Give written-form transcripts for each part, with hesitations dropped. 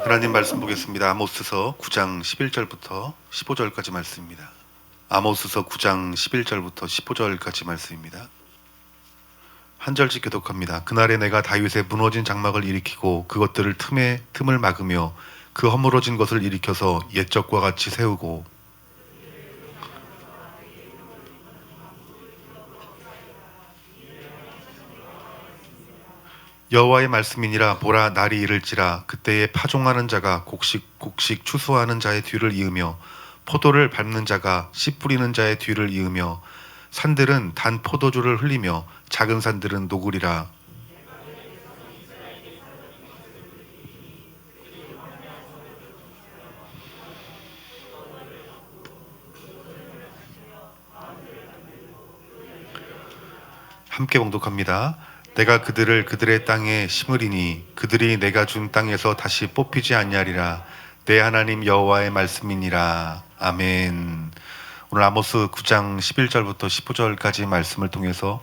하나님 말씀 보겠습니다. 아모스서 9장 11절부터 15절까지 말씀입니다. 아모스서 9장 11절부터 15절까지 말씀입니다. 한 절씩 교독합니다. 그날에 내가 다윗의 무너진 장막을 일으키고 그것들을 틈을 막으며 그 허물어진 것을 일으켜서 옛적과 같이 세우고 여호와의 말씀이니라. 보라, 날이 이를지라. 그때에 파종하는 자가 곡식 추수하는 자의 뒤를 이으며 포도를 밟는 자가 씨 뿌리는 자의 뒤를 이으며 산들은 단 포도주를 흘리며 작은 산들은 녹으리라. 함께 봉독합니다. 내가 그들을 그들의 땅에 심으리니 그들이 내가 준 땅에서 다시 뽑히지 아니하리라. 내 하나님 여호와의 말씀이니라. 아멘. 오늘 아모스 9장 11절부터 15절까지 말씀을 통해서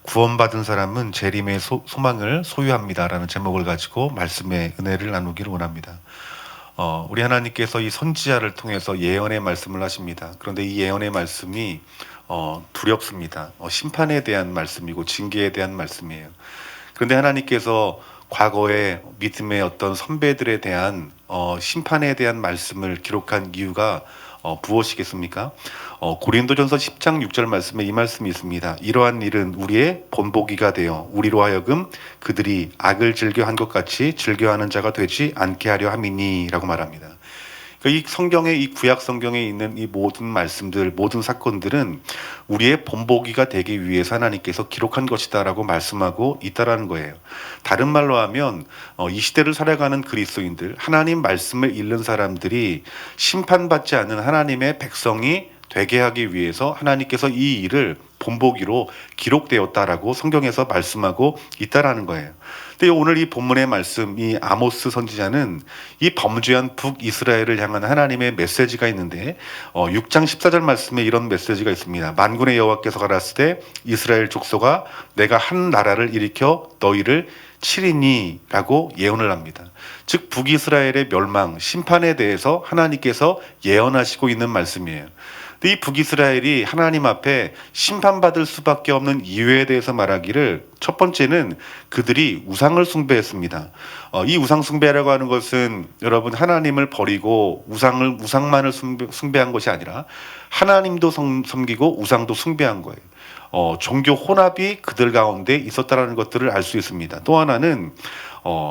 구원받은 사람은 재림의 소망을 소유합니다라는 제목을 가지고 말씀의 은혜를 나누기를 원합니다. 우리 하나님께서 이 선지자를 통해서 예언의 말씀을 하십니다. 그런데 이 예언의 말씀이 두렵습니다. 심판에 대한 말씀이고 징계에 대한 말씀이에요. 그런데 하나님께서 과거의 믿음의 어떤 선배들에 대한 심판에 대한 말씀을 기록한 이유가 무엇이겠습니까? 고린도전서 10장 6절 말씀에 이 말씀이 있습니다. 이러한 일은 우리의 본보기가 되어 우리로 하여금 그들이 악을 즐겨한 것 같이 즐겨하는 자가 되지 않게 하려 함이니 라고 말합니다. 이 성경에, 이 구약 성경에 있는 이 모든 말씀들, 모든 사건들은 우리의 본보기가 되기 위해서 하나님께서 기록한 것이다라고 말씀하고 있다라는 거예요. 다른 말로 하면 이 시대를 살아가는 그리스도인들, 하나님 말씀을 읽는 사람들이 심판받지 않는 하나님의 백성이 되게 하기 위해서 하나님께서 이 일을 본보기로 기록되었다라고 성경에서 말씀하고 있다라는 거예요. 근데 오늘 이 본문의 말씀, 이 아모스 선지자는 이 범죄한 북이스라엘을 향한 하나님의 메시지가 있는데 6장 14절 말씀에 이런 메시지가 있습니다. 만군의 여호와께서 가라사대 때 이스라엘 족속아 내가 한 나라를 일으켜 너희를 치리니 라고 예언을 합니다. 즉 북이스라엘의 멸망, 심판에 대해서 하나님께서 예언하시고 있는 말씀이에요. 근데 이 북이스라엘이 하나님 앞에 심판받을 수밖에 없는 이유에 대해서 말하기를 첫 번째는 그들이 우상을 숭배했습니다. 이 우상 숭배라고 하는 것은 여러분 하나님을 버리고 우상만을 숭배한 것이 아니라 하나님도 섬기고 우상도 숭배한 거예요. 종교 혼합이 그들 가운데 있었다라는 것들을 알 수 있습니다. 또 하나는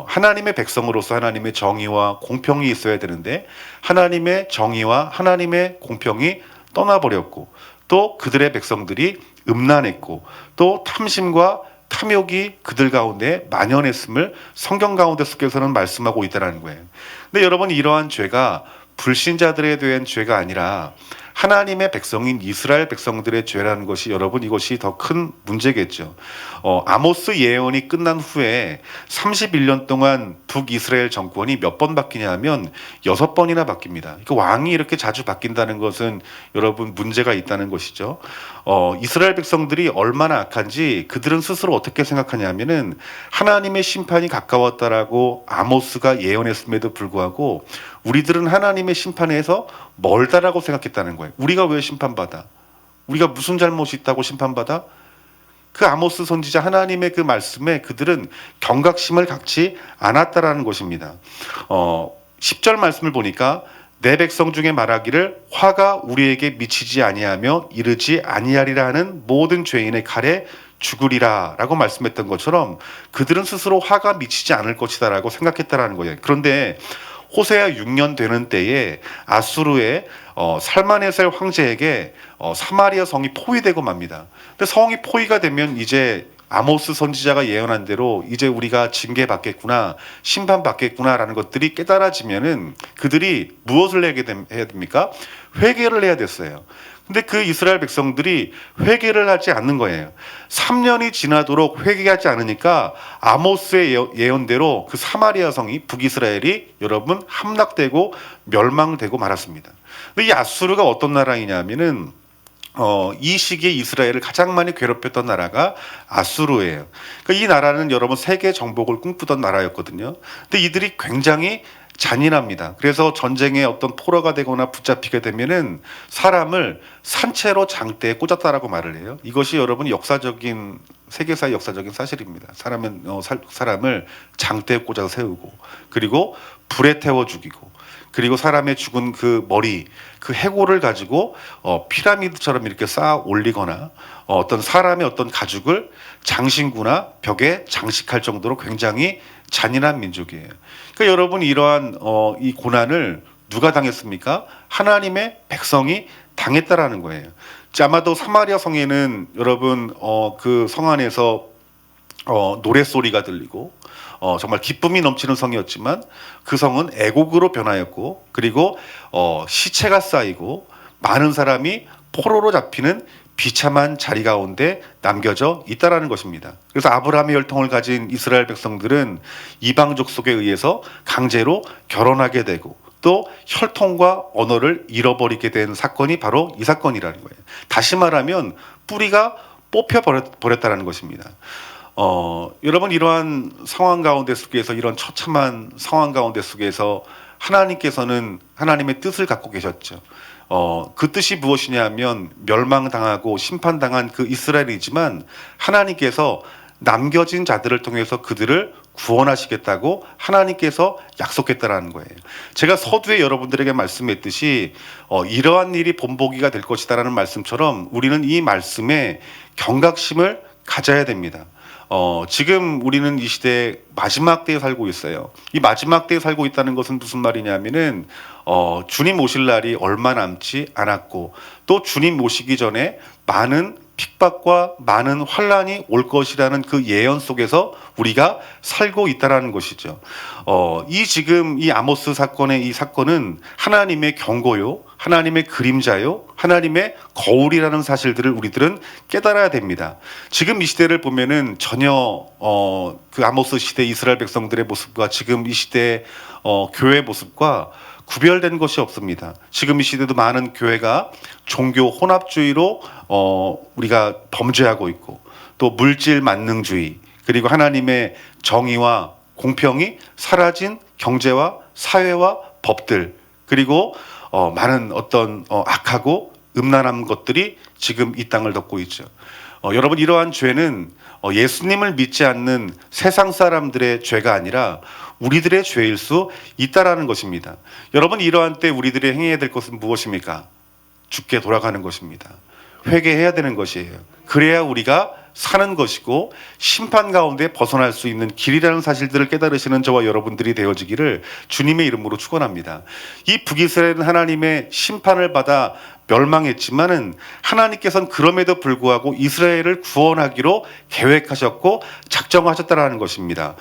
하나님의 백성으로서 하나님의 정의와 공평이 있어야 되는데 하나님의 정의와 하나님의 공평이 떠나버렸고 또 그들의 백성들이 음란했고 또 탐심과 탐욕이 그들 가운데 만연했음을 성경 가운데서는 말씀하고 있다는 거예요. 근데 여러분 이러한 죄가 불신자들에 대한 죄가 아니라 하나님의 백성인 이스라엘 백성들의 죄라는 것이 여러분 이것이 더 큰 문제겠죠. 아모스 예언이 끝난 후에 31년 동안 북이스라엘 정권이 몇 번 바뀌냐 하면 6번이나 바뀝니다. 그러니까 왕이 이렇게 자주 바뀐다는 것은 여러분 문제가 있다는 것이죠. 이스라엘 백성들이 얼마나 악한지 그들은 스스로 어떻게 생각하냐 하면은 하나님의 심판이 가까웠다라고 아모스가 예언했음에도 불구하고 우리들은 하나님의 심판에서 멀다라고 생각했다는 거예요. 우리가 왜 심판받아? 우리가 무슨 잘못이 있다고 심판받아? 그 아모스 선지자 하나님의 그 말씀에 그들은 경각심을 갖지 않았다라는 것입니다. 10절 말씀을 보니까 내 백성 중에 말하기를 화가 우리에게 미치지 아니하며 이르지 아니하리라 하는 모든 죄인의 칼에 죽으리라 라고 말씀했던 것처럼 그들은 스스로 화가 미치지 않을 것이다 라고 생각했다라는 거예요. 그런데 호세아 6년 되는 때에 아수르의 살마네셀 황제에게 사마리아 성이 포위되고 맙니다. 근데 성이 포위가 되면 이제 아모스 선지자가 예언한 대로 이제 우리가 징계받겠구나, 심판받겠구나라는 것들이 깨달아지면은 그들이 무엇을 해야 됩니까? 회개를 해야 됐어요. 근데 그 이스라엘 백성들이 회개를 하지 않는 거예요. 3년이 지나도록 회개하지 않으니까 아모스의 예언대로 그 사마리아 성이 북이스라엘이 여러분 함락되고 멸망되고 말았습니다. 근데 이 아수르가 어떤 나라이냐면은 이 시기에 이스라엘을 가장 많이 괴롭혔던 나라가 아수르예요. 그러니까 이 나라는 여러분 세계 정복을 꿈꾸던 나라였거든요. 근데 이들이 굉장히 잔인합니다. 그래서 전쟁의 어떤 포로가 되거나 붙잡히게 되면은 사람을 산채로 장대에 꽂았다라고 말을 해요. 이것이 여러분 역사적인 세계사의 역사적인 사실입니다. 사람을 장대에 꽂아서 세우고 그리고 불에 태워 죽이고 그리고 사람의 죽은 그 머리 그 해골을 가지고 피라미드처럼 이렇게 쌓아 올리거나 어떤 사람의 어떤 가죽을 장신구나 벽에 장식할 정도로 굉장히 잔인한 민족이에요. 그러니까 여러분 이러한 이 고난을 누가 당했습니까? 하나님의 백성이 당했다라는 거예요. 아마도 사마리아 성에는 여러분 그 성 안에서 노래 소리가 들리고 정말 기쁨이 넘치는 성이었지만 그 성은 애곡으로 변하였고 그리고 시체가 쌓이고 많은 사람이 포로로 잡히는 비참한 자리 가운데 남겨져 있다라는 것입니다. 그래서 아브라함의 혈통을 가진 이스라엘 백성들은 이방족 속에 의해서 강제로 결혼하게 되고 또 혈통과 언어를 잃어버리게 된 사건이 바로 이 사건이라는 거예요. 다시 말하면 뿌리가 뽑혀 버렸다는 것입니다. 여러분 이러한 상황 가운데 속에서 이런 처참한 상황 가운데 속에서 하나님께서는 하나님의 뜻을 갖고 계셨죠. 그 뜻이 무엇이냐 하면 멸망당하고 심판당한 그 이스라엘이지만 하나님께서 남겨진 자들을 통해서 그들을 구원하시겠다고 하나님께서 약속했다라는 거예요. 제가 서두에 여러분들에게 말씀했듯이 이러한 일이 본보기가 될 것이다라는 말씀처럼 우리는 이 말씀에 경각심을 가져야 됩니다. 지금 우리는 이 시대의 마지막 때에 살고 있어요. 이 마지막 때에 살고 있다는 것은 무슨 말이냐면은 주님 오실 날이 얼마 남지 않았고 또 주님 오시기 전에 많은 핍박과 많은 환란이 올 것이라는 그 예언 속에서 우리가 살고 있다라는 것이죠. 지금 이 아모스 사건의 이 사건은 하나님의 경고요, 하나님의 그림자요, 하나님의 거울이라는 사실들을 우리들은 깨달아야 됩니다. 지금 이 시대를 보면은 전혀 그 아모스 시대 이스라엘 백성들의 모습과 지금 이 시대의 교회의 모습과 구별된 것이 없습니다. 지금 이 시대도 많은 교회가 종교 혼합주의로 우리가 범죄하고 있고 또 물질 만능주의 그리고 하나님의 정의와 공평이 사라진 경제와 사회와 법들 그리고 많은 어떤 악하고 음란한 것들이 지금 이 땅을 덮고 있죠. 여러분 이러한 죄는 예수님을 믿지 않는 세상 사람들의 죄가 아니라 우리들의 죄일 수 있다라는 것입니다. 여러분 이러한 때 우리들이 행해야 될 것은 무엇입니까? 죽게 돌아가는 것입니다. 회개해야 되는 것이에요. 그래야 우리가 사는 것이고 심판 가운데 벗어날 수 있는 길이라는 사실들을 깨달으시는 저와 여러분들이 되어지기를 주님의 이름으로 축원합니다. 이 북이스라엘은 하나님의 심판을 받아 멸망했지만은 하나님께서는 그럼에도 불구하고 이스라엘을 구원하기로 계획하셨고 작정하셨다라는 것입니다.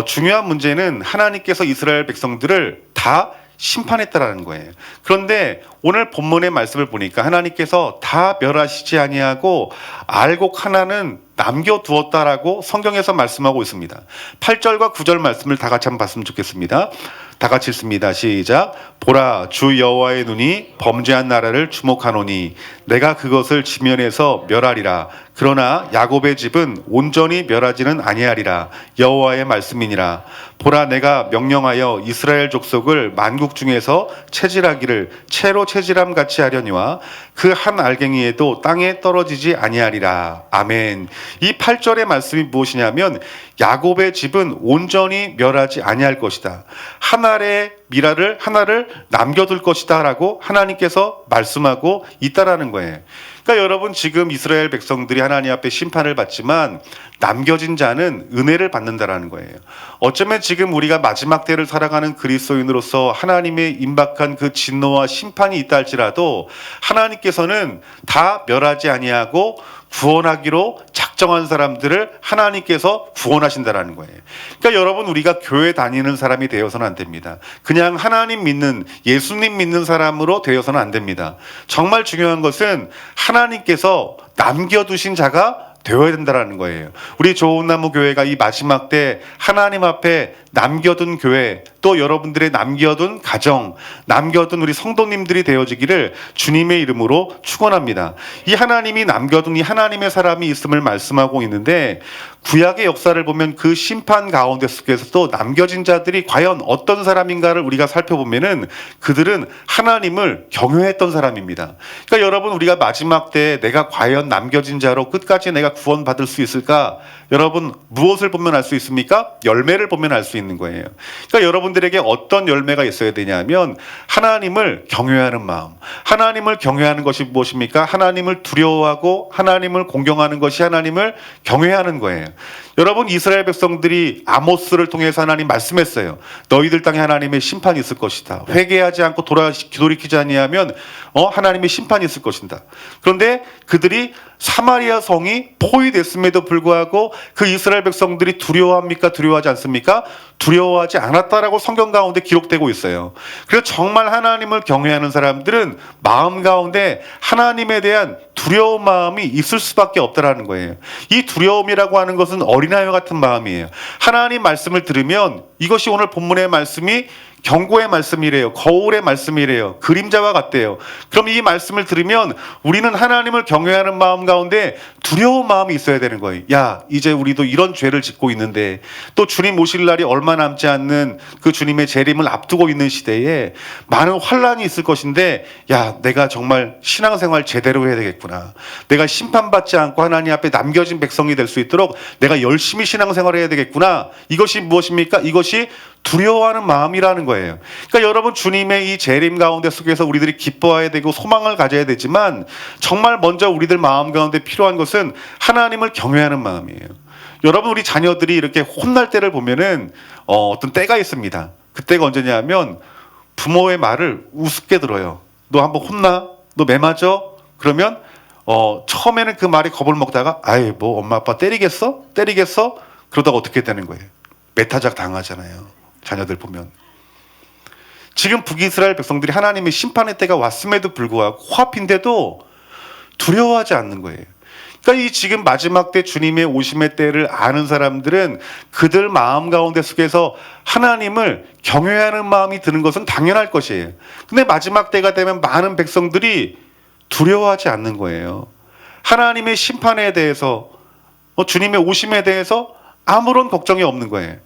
중요한 문제는 하나님께서 이스라엘 백성들을 다 심판했다라는 거예요. 그런데 오늘 본문의 말씀을 보니까 하나님께서 다 멸하시지 아니하고 알곡 하나는 남겨두었다라고 성경에서 말씀하고 있습니다. 8절과 9절 말씀을 다 같이 한번 봤으면 좋겠습니다. 다 같이 읽습니다. 시작. 보라, 주 여호와의 눈이 범죄한 나라를 주목하노니 내가 그것을 지면에서 멸하리라. 그러나 야곱의 집은 온전히 멸하지는 아니하리라. 여호와의 말씀이니라. 보라, 내가 명령하여 이스라엘 족속을 만국 중에서 채질하기를 채로 채질함 같이 하려니와 그 한 알갱이에도 땅에 떨어지지 아니하리라. 아멘. 이 8절의 말씀이 무엇이냐면 야곱의 집은 온전히 멸하지 아니할 것이다. 한 알의 미라를 하나를 남겨둘 것이다 라고 하나님께서 말씀하고 있다라는 거예요. 그러니까 여러분 지금 이스라엘 백성들이 하나님 앞에 심판을 받지만 남겨진 자는 은혜를 받는다라는 거예요. 어쩌면 지금 우리가 마지막 때를 살아가는 그리스도인으로서 하나님의 임박한 그 진노와 심판이 있다 할지라도 하나님께서는 다 멸하지 아니하고 구원하기로 작정한 사람들을 하나님께서 구원하신다라는 거예요. 그러니까 여러분 우리가 교회 다니는 사람이 되어서는 안 됩니다. 그냥 하나님 믿는 예수님 믿는 사람으로 되어서는 안 됩니다. 정말 중요한 것은 하나님께서 남겨두신 자가 되어야 된다라는 거예요. 우리 좋은 나무 교회가 이 마지막 때 하나님 앞에 남겨둔 교회, 또 여러분들의 남겨둔 가정, 남겨둔 우리 성도님들이 되어지기를 주님의 이름으로 축원합니다. 이 하나님이 남겨둔 이 하나님의 사람이 있음을 말씀하고 있는데, 구약의 역사를 보면 그 심판 가운데 속에서도 남겨진 자들이 과연 어떤 사람인가를 우리가 살펴보면은 그들은 하나님을 경외했던 사람입니다. 그러니까 여러분, 우리가 마지막 때에 내가 과연 남겨진 자로 끝까지 내가 구원받을 수 있을까? 여러분, 무엇을 보면 알 수 있습니까? 열매를 보면 알 수 있는 거예요. 그러니까 여러분들에게 어떤 열매가 있어야 되냐면 하나님을 경외하는 마음. 하나님을 경외하는 것이 무엇입니까? 하나님을 두려워하고 하나님을 공경하는 것이 하나님을 경외하는 거예요. 여러분, 이스라엘 백성들이 아모스를 통해서 하나님 말씀했어요. 너희들 땅에 하나님의 심판이 있을 것이다. 회개하지 않고 돌이키지 아니하면 하나님의 심판이 있을 것이다. 그런데 그들이 사마리아 성이 포위됐음에도 불구하고 그 이스라엘 백성들이 두려워합니까? 두려워하지 않습니까? 두려워하지 않았다라고 성경 가운데 기록되고 있어요. 그래서 정말 하나님을 경외하는 사람들은 마음 가운데 하나님에 대한 두려운 마음이 있을 수밖에 없다라는 거예요. 이 두려움이라고 하는 것은 어린아이와 같은 마음이에요. 하나님 말씀을 들으면 이것이 오늘 본문의 말씀이 경고의 말씀이래요. 거울의 말씀이래요. 그림자와 같대요. 그럼 이 말씀을 들으면 우리는 하나님을 경외하는 마음 가운데 두려운 마음이 있어야 되는 거예요. 야, 이제 우리도 이런 죄를 짓고 있는데, 또 주님 오실 날이 얼마 남지 않는 그 주님의 재림을 앞두고 있는 시대에 많은 환란이 있을 것인데, 야, 내가 정말 신앙생활 제대로 해야 되겠구나. 내가 심판받지 않고 하나님 앞에 남겨진 백성이 될 수 있도록 내가 열심히 신앙생활을 해야 되겠구나. 이것이 무엇입니까? 이것이 두려워하는 마음이라는 거예요. 그러니까 여러분, 주님의 이 재림 가운데 속에서 우리들이 기뻐해야 되고 소망을 가져야 되지만, 정말 먼저 우리들 마음 가운데 필요한 것은 하나님을 경외하는 마음이에요. 여러분, 우리 자녀들이 이렇게 혼날 때를 보면은 어떤 때가 있습니다. 그때가 언제냐면 부모의 말을 우습게 들어요. 너 한번 혼나? 너 매 맞아? 그러면 처음에는 그 말이 겁을 먹다가 아이 뭐 엄마 아빠 때리겠어? 그러다가 어떻게 되는 거예요? 메타작 당하잖아요. 자녀들 보면. 지금 북이스라엘 백성들이 하나님의 심판의 때가 왔음에도 불구하고 코앞인데도 두려워하지 않는 거예요. 그러니까 이 지금 마지막 때 주님의 오심의 때를 아는 사람들은 그들 마음 가운데 속에서 하나님을 경외하는 마음이 드는 것은 당연할 것이에요. 근데 마지막 때가 되면 많은 백성들이 두려워하지 않는 거예요. 하나님의 심판에 대해서, 주님의 오심에 대해서 아무런 걱정이 없는 거예요.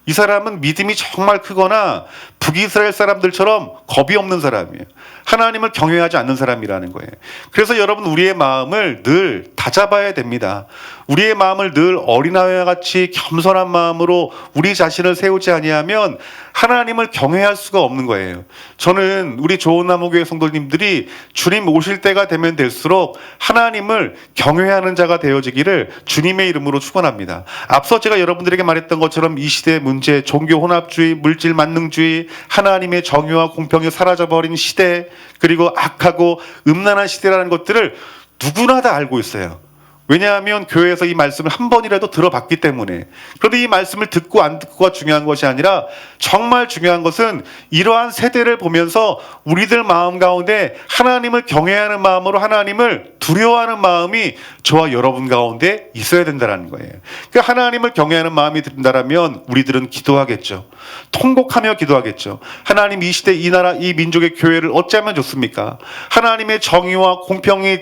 이 사람은 믿음이 정말 크거나 북이스라엘 사람들처럼 겁이 없는 사람이에요. 하나님을 경외하지 않는 사람이라는 거예요. 그래서 여러분, 우리의 마음을 늘 다잡아야 됩니다. 우리의 마음을 늘 어린아이와 같이 겸손한 마음으로 우리 자신을 세우지 아니하면 하나님을 경외할 수가 없는 거예요. 저는 우리 좋은나무교회 성도님들이 주님 오실 때가 되면 될수록 하나님을 경외하는 자가 되어지기를 주님의 이름으로 축원합니다. 앞서 제가 여러분들에게 말했던 것처럼 이 시대의 문제, 종교 혼합주의, 물질 만능주의, 하나님의 정의와 공평이 사라져버린 시대, 그리고 악하고 음란한 시대라는 것들을 누구나 다 알고 있어요. 왜냐하면 교회에서 이 말씀을 한 번이라도 들어봤기 때문에. 그런데 이 말씀을 듣고 안 듣고가 중요한 것이 아니라 정말 중요한 것은 이러한 세대를 보면서 우리들 마음 가운데 하나님을 경외하는 마음으로 하나님을 두려워하는 마음이 저와 여러분 가운데 있어야 된다는 거예요. 그러니까 하나님을 경외하는 마음이 든다라면 우리들은 기도하겠죠. 통곡하며 기도하겠죠. 하나님, 이 시대, 이 나라, 이 민족의 교회를 어찌하면 좋습니까? 하나님의 정의와 공평이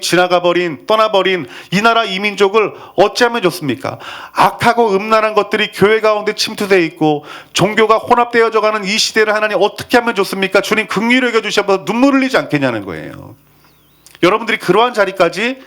떠나버린 이 나라, 이 민족을 어찌하면 좋습니까? 악하고 음란한 것들이 교회 가운데 침투되어 있고 종교가 혼합되어져 가는 이 시대를 하나님 어떻게 하면 좋습니까? 주님 긍휼히 여겨주셔서 눈물 흘리지 않겠냐는 거예요. 여러분들이 그러한 자리까지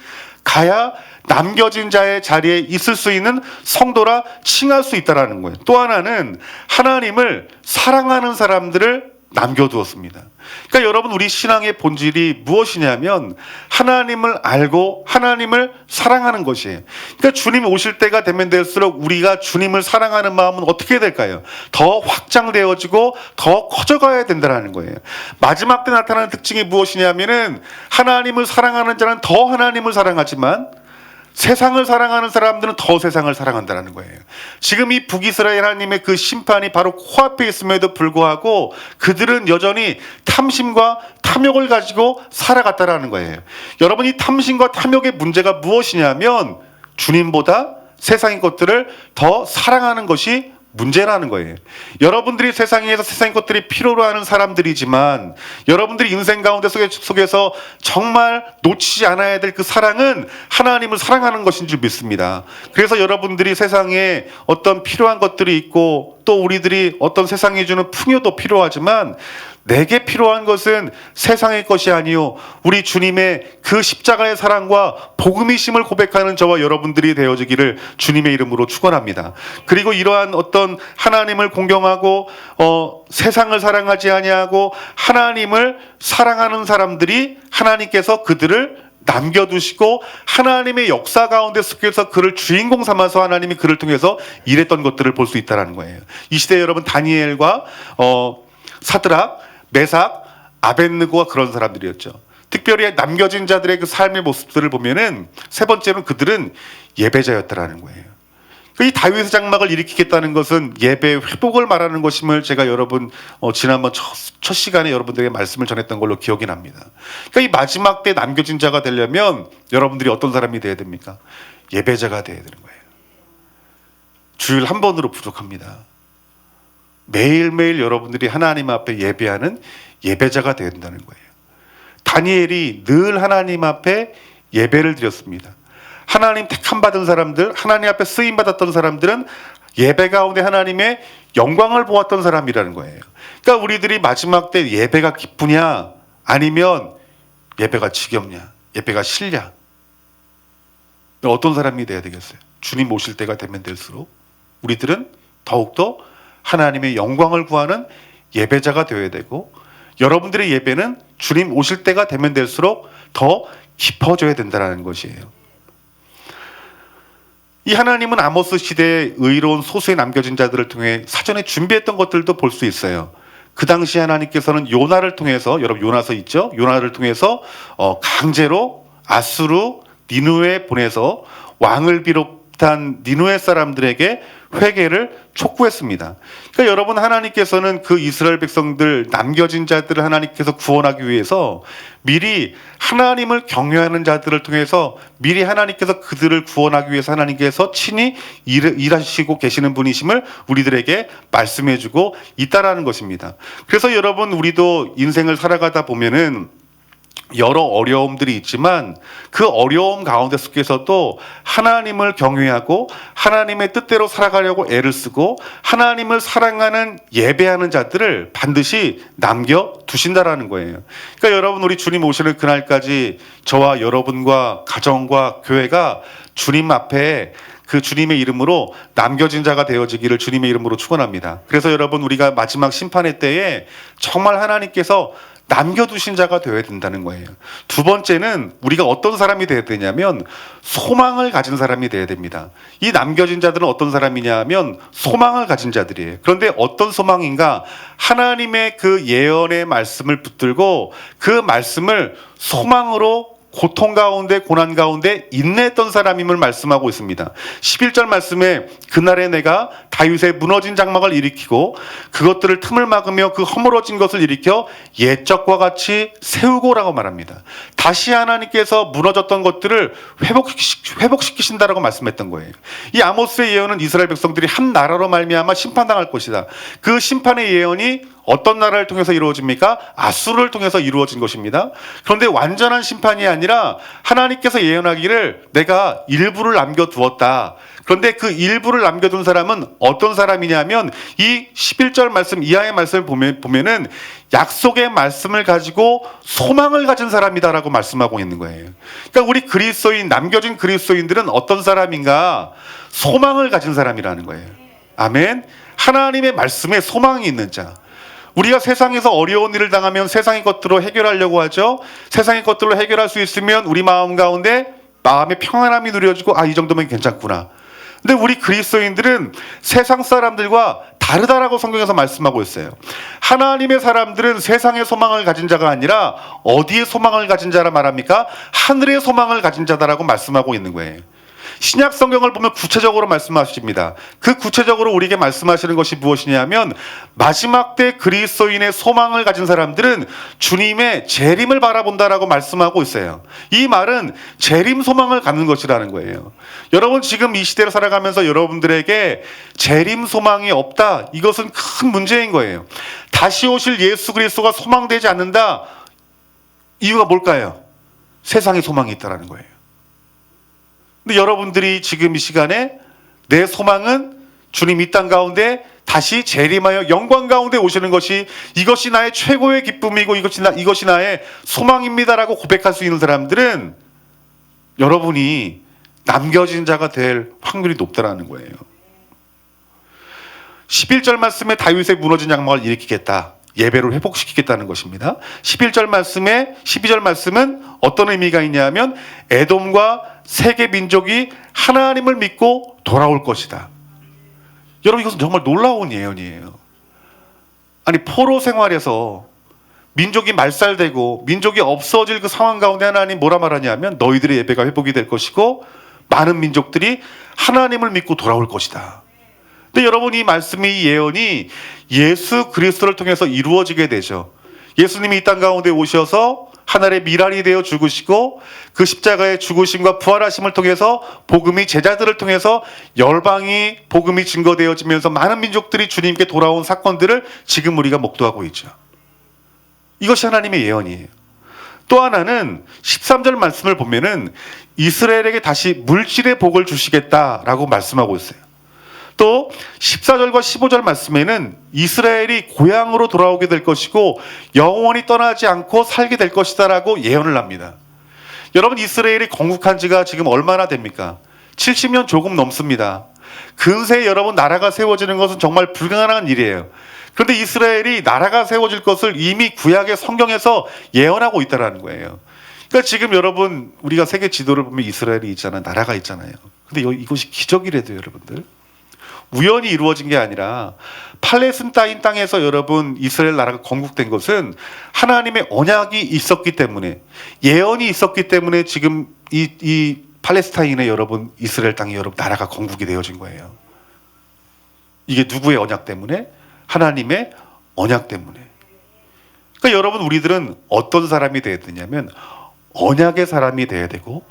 가야 남겨진 자의 자리에 있을 수 있는 성도라 칭할 수 있다는 거예요. 또 하나는 하나님을 사랑하는 사람들을 남겨두었습니다. 그러니까 여러분, 우리 신앙의 본질이 무엇이냐면 하나님을 알고 하나님을 사랑하는 것이에요. 그러니까 주님 오실 때가 되면 될수록 우리가 주님을 사랑하는 마음은 어떻게 될까요? 더 확장되어지고 더 커져가야 된다는 거예요. 마지막 때 나타나는 특징이 무엇이냐면은 하나님을 사랑하는 자는 더 하나님을 사랑하지만 세상을 사랑하는 사람들은 더 세상을 사랑한다는 거예요. 지금 이 북이스라엘 하나님의 그 심판이 바로 코앞에 있음에도 불구하고 그들은 여전히 탐심과 탐욕을 가지고 살아갔다라는 거예요. 여러분, 이 탐심과 탐욕의 문제가 무엇이냐면 주님보다 세상의 것들을 더 사랑하는 것이 문제라는 거예요. 여러분들이 세상에서 세상 것들이 필요로 하는 사람들이지만 여러분들이 인생 가운데 속에서 정말 놓치지 않아야 될 그 사랑은 하나님을 사랑하는 것인 줄 믿습니다. 그래서 여러분들이 세상에 어떤 필요한 것들이 있고 또 우리들이 어떤 세상이 주는 풍요도 필요하지만 내게 필요한 것은 세상의 것이 아니요 우리 주님의 그 십자가의 사랑과 복음이심을 고백하는 저와 여러분들이 되어지기를 주님의 이름으로 축원합니다. 그리고 이러한 어떤 하나님을 공경하고 세상을 사랑하지 아니하고 하나님을 사랑하는 사람들이 하나님께서 그들을 남겨두시고 하나님의 역사 가운데 속해서 그를 주인공 삼아서 하나님이 그를 통해서 일했던 것들을 볼 수 있다는 거예요. 이 시대에 여러분 다니엘과 사드락, 메삭, 아벳느고가 그런 사람들이었죠. 특별히 남겨진 자들의 그 삶의 모습들을 보면은 세 번째로는 그들은 예배자였다라는 거예요. 이 다윗의 장막을 일으키겠다는 것은 예배 회복을 말하는 것임을 제가 여러분 지난번 첫 시간에 여러분들에게 말씀을 전했던 걸로 기억이 납니다. 그러니까 이 마지막 때 남겨진 자가 되려면 여러분들이 어떤 사람이 돼야 됩니까? 예배자가 돼야 되는 거예요. 주일 한 번으로 부족합니다. 매일매일 여러분들이 하나님 앞에 예배하는 예배자가 되어야 된다는 거예요. 다니엘이 늘 하나님 앞에 예배를 드렸습니다. 하나님 택함 받은 사람들, 하나님 앞에 쓰임 받았던 사람들은 예배 가운데 하나님의 영광을 보았던 사람이라는 거예요. 그러니까 우리들이 마지막 때 예배가 기쁘냐 아니면 예배가 지겹냐, 예배가 싫냐, 어떤 사람이 돼야 되겠어요? 주님 오실 때가 되면 될수록 우리들은 더욱더 하나님의 영광을 구하는 예배자가 되어야 되고 여러분들의 예배는 주님 오실 때가 되면 될수록 더 깊어져야 된다는 것이에요. 이 하나님은 아모스 시대의 의로운 소수에 남겨진 자들을 통해 사전에 준비했던 것들도 볼 수 있어요. 그 당시 하나님께서는 요나를 통해서, 여러분 요나서 있죠? 요나를 통해서 강제로 아수르, 니느웨에 보내서 왕을 비롯한 니느웨 사람들에게 회개를 촉구했습니다. 그러니까 여러분 하나님께서는 그 이스라엘 백성들 남겨진 자들을 하나님께서 구원하기 위해서 미리 하나님을 경외하는 자들을 통해서 미리 하나님께서 그들을 구원하기 위해서 하나님께서 친히 일하시고 계시는 분이심을 우리들에게 말씀해주고 있다라는 것입니다. 그래서 여러분 우리도 인생을 살아가다 보면은 여러 어려움들이 있지만 그 어려움 가운데 속에서도 하나님을 경외하고 하나님의 뜻대로 살아가려고 애를 쓰고 하나님을 사랑하는 예배하는 자들을 반드시 남겨두신다라는 거예요. 그러니까 여러분 우리 주님 오시는 그날까지 저와 여러분과 가정과 교회가 주님 앞에 그 주님의 이름으로 남겨진 자가 되어지기를 주님의 이름으로 축원합니다. 그래서 여러분 우리가 마지막 심판의 때에 정말 하나님께서 남겨두신 자가 되어야 된다는 거예요. 두 번째는 우리가 어떤 사람이 되어야 되냐면 소망을 가진 사람이 되어야 됩니다. 이 남겨진 자들은 어떤 사람이냐면 소망을 가진 자들이에요. 그런데 어떤 소망인가? 하나님의 그 예언의 말씀을 붙들고 그 말씀을 소망으로 고통 가운데 고난 가운데 인내했던 사람임을 말씀하고 있습니다. 11절 말씀에 그날에 내가 다윗의 무너진 장막을 일으키고 그것들을 틈을 막으며 그 허물어진 것을 일으켜 옛적과 같이 세우고라고 말합니다. 다시 하나님께서 무너졌던 것들을 회복시키신다라고 말씀했던 거예요. 이 아모스의 예언은 이스라엘 백성들이 한 나라로 말미암아 심판당할 것이다. 그 심판의 예언이 어떤 나라를 통해서 이루어집니까? 아수르를 통해서 이루어진 것입니다. 그런데 완전한 심판이 아니라 하나님께서 예언하기를 내가 일부를 남겨두었다. 그런데 그 일부를 남겨둔 사람은 어떤 사람이냐면 이 11절 말씀 이하의 말씀을 보면은 약속의 말씀을 가지고 소망을 가진 사람이다라고 말씀하고 있는 거예요. 그러니까 우리 그리스도인, 남겨진 그리스도인들은 어떤 사람인가? 소망을 가진 사람이라는 거예요. 아멘. 하나님의 말씀에 소망이 있는 자. 우리가 세상에서 어려운 일을 당하면 세상의 것들로 해결하려고 하죠. 세상의 것들로 해결할 수 있으면 우리 마음 가운데 마음의 평안함이 누려지고 이 정도면 괜찮구나. 근데 우리 그리스도인들은 세상 사람들과 다르다라고 성경에서 말씀하고 있어요. 하나님의 사람들은 세상의 소망을 가진 자가 아니라 어디에 소망을 가진 자라 말합니까? 하늘의 소망을 가진 자다라고 말씀하고 있는 거예요. 신약 성경을 보면 구체적으로 말씀하십니다. 그 구체적으로 우리에게 말씀하시는 것이 무엇이냐면 마지막 때 그리스도인의 소망을 가진 사람들은 주님의 재림을 바라본다라고 말씀하고 있어요. 이 말은 재림 소망을 갖는 것이라는 거예요. 여러분 지금 이 시대를 살아가면서 여러분들에게 재림 소망이 없다. 이것은 큰 문제인 거예요. 다시 오실 예수 그리스도가 소망되지 않는다. 이유가 뭘까요? 세상에 소망이 있다라는 거예요. 근데 여러분들이 지금 이 시간에 내 소망은 주님 이 땅 가운데 다시 재림하여 영광 가운데 오시는 것이 이것이 나의 최고의 기쁨이고 이것이 나의 소망입니다라고 고백할 수 있는 사람들은 여러분이 남겨진 자가 될 확률이 높다라는 거예요. 11절 말씀에 다윗의 무너진 장막을 일으키겠다. 예배를 회복시키겠다는 것입니다. 11절 말씀에 12절 말씀은 어떤 의미가 있냐면 에돔과 세계 민족이 하나님을 믿고 돌아올 것이다. 여러분 이것은 정말 놀라운 예언이에요. 아니 포로 생활에서 민족이 말살되고 민족이 없어질 그 상황 가운데 하나님 뭐라 말하냐면 너희들의 예배가 회복이 될 것이고 많은 민족들이 하나님을 믿고 돌아올 것이다. 근데 여러분 이 말씀이 이 예언이 예수 그리스도를 통해서 이루어지게 되죠. 예수님이 이 땅 가운데 오셔서 하늘의 미랄이 되어 죽으시고 그 십자가의 죽으심과 부활하심을 통해서 복음이 제자들을 통해서 열방이 복음이 증거되어지면서 많은 민족들이 주님께 돌아온 사건들을 지금 우리가 목도하고 있죠. 이것이 하나님의 예언이에요. 또 하나는 13절 말씀을 보면은 이스라엘에게 다시 물질의 복을 주시겠다라고 말씀하고 있어요. 또 14절과 15절 말씀에는 이스라엘이 고향으로 돌아오게 될 것이고 영원히 떠나지 않고 살게 될 것이다 라고 예언을 합니다. 여러분 이스라엘이 건국한 지가 지금 얼마나 됩니까? 70년 조금 넘습니다. 근세에 여러분 나라가 세워지는 것은 정말 불가능한 일이에요. 그런데 이스라엘이 나라가 세워질 것을 이미 구약의 성경에서 예언하고 있다는 거예요. 그러니까 지금 여러분 우리가 세계 지도를 보면 이스라엘이 있잖아요. 나라가 있잖아요. 근데 이것이 기적이래도 여러분들. 우연히 이루어진 게 아니라 팔레스타인 땅에서 여러분 이스라엘 나라가 건국된 것은 하나님의 언약이 있었기 때문에 예언이 있었기 때문에 지금 이 팔레스타인의 여러분 이스라엘 땅이 여러분 나라가 건국이 되어진 거예요. 이게 누구의 언약 때문에? 하나님의 언약 때문에. 그러니까 여러분 우리들은 어떤 사람이 되어야 되냐면 언약의 사람이 되어야 되고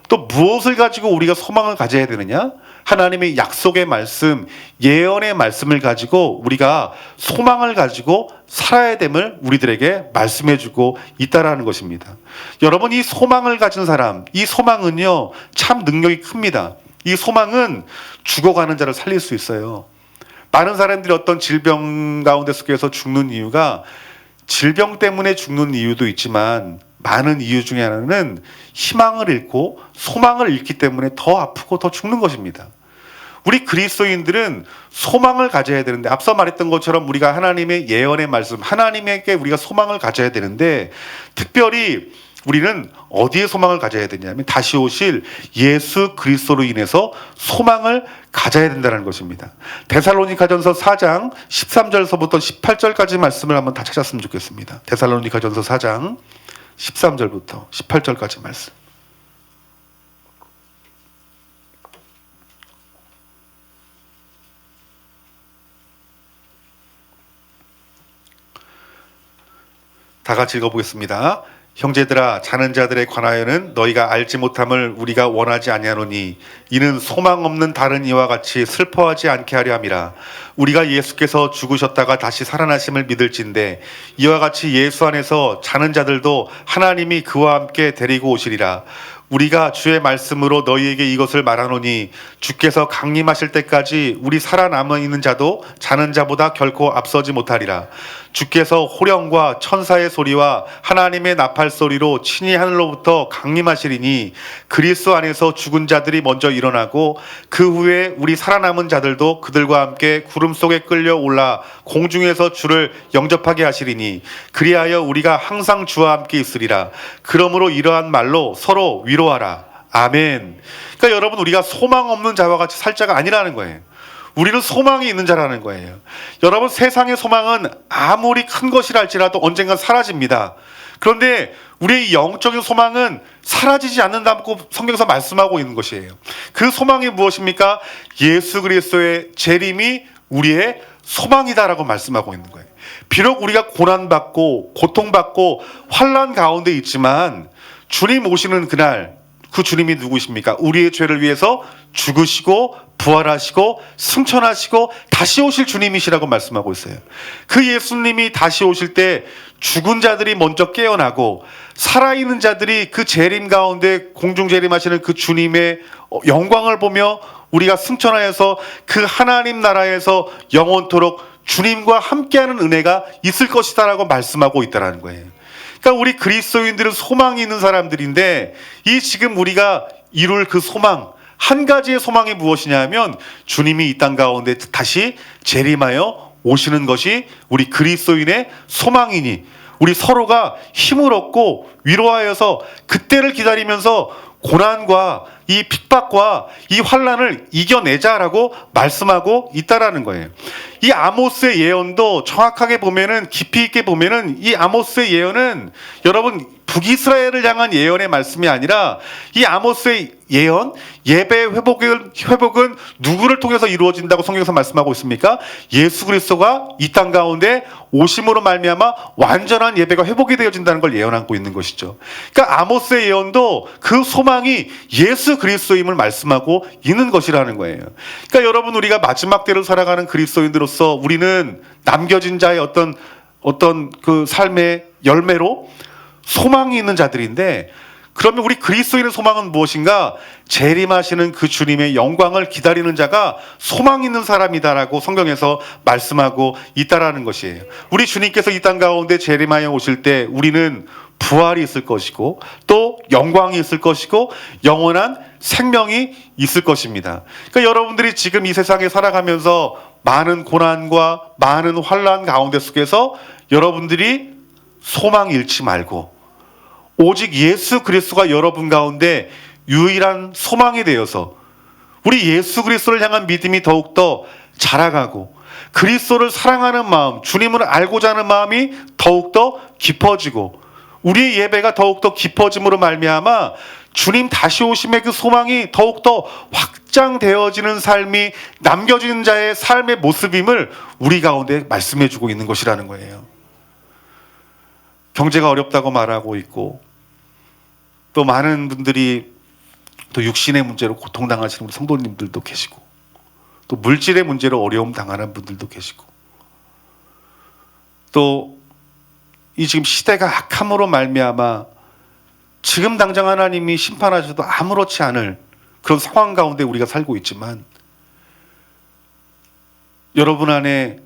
또 무엇을 가지고 우리가 소망을 가져야 되느냐? 하나님의 약속의 말씀, 예언의 말씀을 가지고 우리가 소망을 가지고 살아야 됨을 우리들에게 말씀해주고 있다라는 것입니다. 여러분 이 소망을 가진 사람, 이 소망은요 참 능력이 큽니다. 이 소망은 죽어가는 자를 살릴 수 있어요. 많은 사람들이 어떤 질병 가운데 속에서 죽는 이유가 질병 때문에 죽는 이유도 있지만 많은 이유 중에 하나는 희망을 잃고 소망을 잃기 때문에 더 아프고 더 죽는 것입니다. 우리 그리스도인들은 소망을 가져야 되는데 앞서 말했던 것처럼 우리가 하나님의 예언의 말씀, 하나님에게 우리가 소망을 가져야 되는데 특별히 우리는 어디에 소망을 가져야 되냐면 다시 오실 예수 그리스도로 인해서 소망을 가져야 된다는 것입니다. 데살로니가전서 4장 13절서부터 18절까지 말씀을 한번 다 찾았으면 좋겠습니다. 데살로니가전서 4장 13절부터 18절까지 말씀. 다 같이 읽어보겠습니다. 형제들아 자는 자들에 관하여는 너희가 알지 못함을 우리가 원하지 아니하노니 이는 소망 없는 다른 이와 같이 슬퍼하지 않게 하려 함이라. 우리가 예수께서 죽으셨다가 다시 살아나심을 믿을진대 이와 같이 예수 안에서 자는 자들도 하나님이 그와 함께 데리고 오시리라. 우리가 주의 말씀으로 너희에게 이것을 말하노니 주께서 강림하실 때까지 우리 살아남아 있는 자도 자는 자보다 결코 앞서지 못하리라. 주께서 호령과 천사의 소리와 하나님의 나팔 소리로 친히 하늘로부터 강림하시리니 그리스도 안에서 죽은 자들이 먼저 일어나고 그 후에 우리 살아남은 자들도 그들과 함께 구름 속에 끌려 올라 공중에서 주를 영접하게 하시리니 그리하여 우리가 항상 주와 함께 있으리라. 그러므로 이러한 말로 서로 위로하라. 아멘. 그러니까 여러분 우리가 소망 없는 자와 같이 살 자가 아니라는 거예요. 우리는 소망이 있는 자라는 거예요. 여러분 세상의 소망은 아무리 큰 것이라 할지라도 언젠간 사라집니다. 그런데 우리의 영적인 소망은 사라지지 않는다고 성경에서 말씀하고 있는 것이에요. 그 소망이 무엇입니까? 예수 그리스도의 재림이 우리의 소망이다라고 말씀하고 있는 거예요. 비록 우리가 고난받고 고통받고 환난 가운데 있지만 주님 오시는 그날, 그 주님이 누구십니까? 우리의 죄를 위해서 죽으시고 부활하시고 승천하시고 다시 오실 주님이시라고 말씀하고 있어요. 그 예수님이 다시 오실 때 죽은 자들이 먼저 깨어나고 살아있는 자들이 그 재림 가운데 공중 재림하시는 그 주님의 영광을 보며 우리가 승천하여서 그 하나님 나라에서 영원토록 주님과 함께하는 은혜가 있을 것이다라고 말씀하고 있다는 거예요. 그러니까 우리 그리스도인들은 소망이 있는 사람들인데 이 지금 우리가 이룰 그 소망, 한 가지의 소망이 무엇이냐면 주님이 이 땅 가운데 다시 재림하여 오시는 것이 우리 그리스도인의 소망이니 우리 서로가 힘을 얻고 위로하여서 그때를 기다리면서 고난과 이 핍박과 이 환난을 이겨내자라고 말씀하고 있다라는 거예요. 이 아모스의 예언도 정확하게 보면은 깊이 있게 보면은 이 아모스의 예언은 여러분 북이스라엘을 향한 예언의 말씀이 아니라 이 아모스의 예언, 예배의 회복은 누구를 통해서 이루어진다고 성경에서 말씀하고 있습니까? 예수 그리스도가 이 땅 가운데 오심으로 말미암아 완전한 예배가 회복이 되어진다는 걸 예언하고 있는 것이죠. 그러니까 아모스의 예언도 그 소망이 예수 그리스도임을 말씀하고 있는 것이라는 거예요. 그러니까 여러분 우리가 마지막 때를 살아가는 그리스도인들로서 우리는 남겨진 자의 어떤 그 삶의 열매로 소망이 있는 자들인데 그러면 우리 그리스도인의 소망은 무엇인가? 재림하시는 그 주님의 영광을 기다리는 자가 소망 있는 사람이다라고 성경에서 말씀하고 있다라는 것이에요. 우리 주님께서 이 땅 가운데 재림하여 오실 때 우리는 부활이 있을 것이고 또 영광이 있을 것이고 영원한 생명이 있을 것입니다. 그러니까 여러분들이 지금 이 세상에 살아가면서 많은 고난과 많은 환난 가운데 속에서 여러분들이 소망 잃지 말고 오직 예수 그리스도가 여러분 가운데 유일한 소망이 되어서 우리 예수 그리스도를 향한 믿음이 더욱더 자라가고 그리스도를 사랑하는 마음, 주님을 알고자 하는 마음이 더욱더 깊어지고 우리의 예배가 더욱더 깊어짐으로 말미암아 주님 다시 오심의 그 소망이 더욱더 확장되어지는 삶이 남겨진 자의 삶의 모습임을 우리 가운데 말씀해주고 있는 것이라는 거예요. 경제가 어렵다고 말하고 있고 또 많은 분들이 또 육신의 문제로 고통당하시는 우리 성도님들도 계시고 또 물질의 문제로 어려움 당하는 분들도 계시고 또 이 지금 시대가 악함으로 말미암아 지금 당장 하나님이 심판하셔도 아무렇지 않을 그런 상황 가운데 우리가 살고 있지만 여러분 안에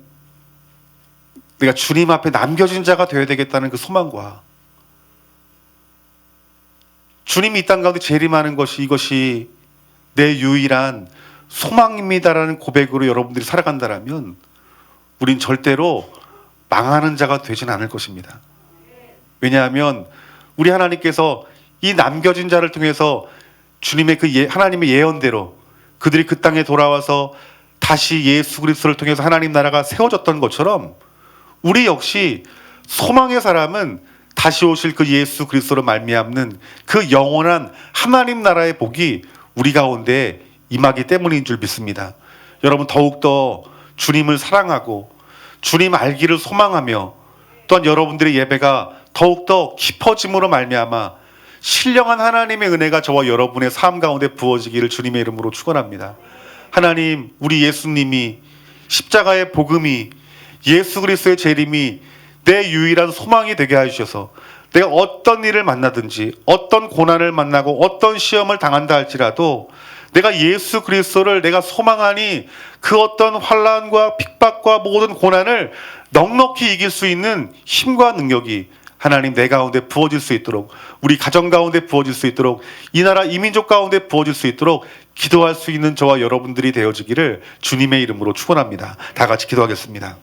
내가 주님 앞에 남겨진 자가 되어야 되겠다는 그 소망과 주님이 이 땅 가운데 재림하는 것이 이것이 내 유일한 소망입니다라는 고백으로 여러분들이 살아간다면 우린 절대로 망하는 자가 되진 않을 것입니다. 왜냐하면 우리 하나님께서 이 남겨진 자를 통해서 주님의 그 하나님의 예언대로 그들이 그 땅에 돌아와서 다시 예수 그리스도를 통해서 하나님 나라가 세워졌던 것처럼 우리 역시 소망의 사람은 다시 오실 그 예수 그리스도로 말미암는 그 영원한 하나님 나라의 복이 우리 가운데 임하기 때문인 줄 믿습니다. 여러분 더욱더 주님을 사랑하고 주님 알기를 소망하며 또한 여러분들의 예배가 더욱더 깊어짐으로 말미암아 신령한 하나님의 은혜가 저와 여러분의 삶 가운데 부어지기를 주님의 이름으로 축원합니다. 하나님, 우리 예수님이 십자가의 복음이 예수 그리스도의 재림이 내 유일한 소망이 되게 해주셔서 내가 어떤 일을 만나든지 어떤 고난을 만나고 어떤 시험을 당한다 할지라도 내가 예수 그리스도를 내가 소망하니 그 어떤 환난과 핍박과 모든 고난을 넉넉히 이길 수 있는 힘과 능력이 하나님 내 가운데 부어질 수 있도록 우리 가정 가운데 부어질 수 있도록 이 나라 이민족 가운데 부어질 수 있도록 기도할 수 있는 저와 여러분들이 되어지기를 주님의 이름으로 축원합니다. 다 같이 기도하겠습니다.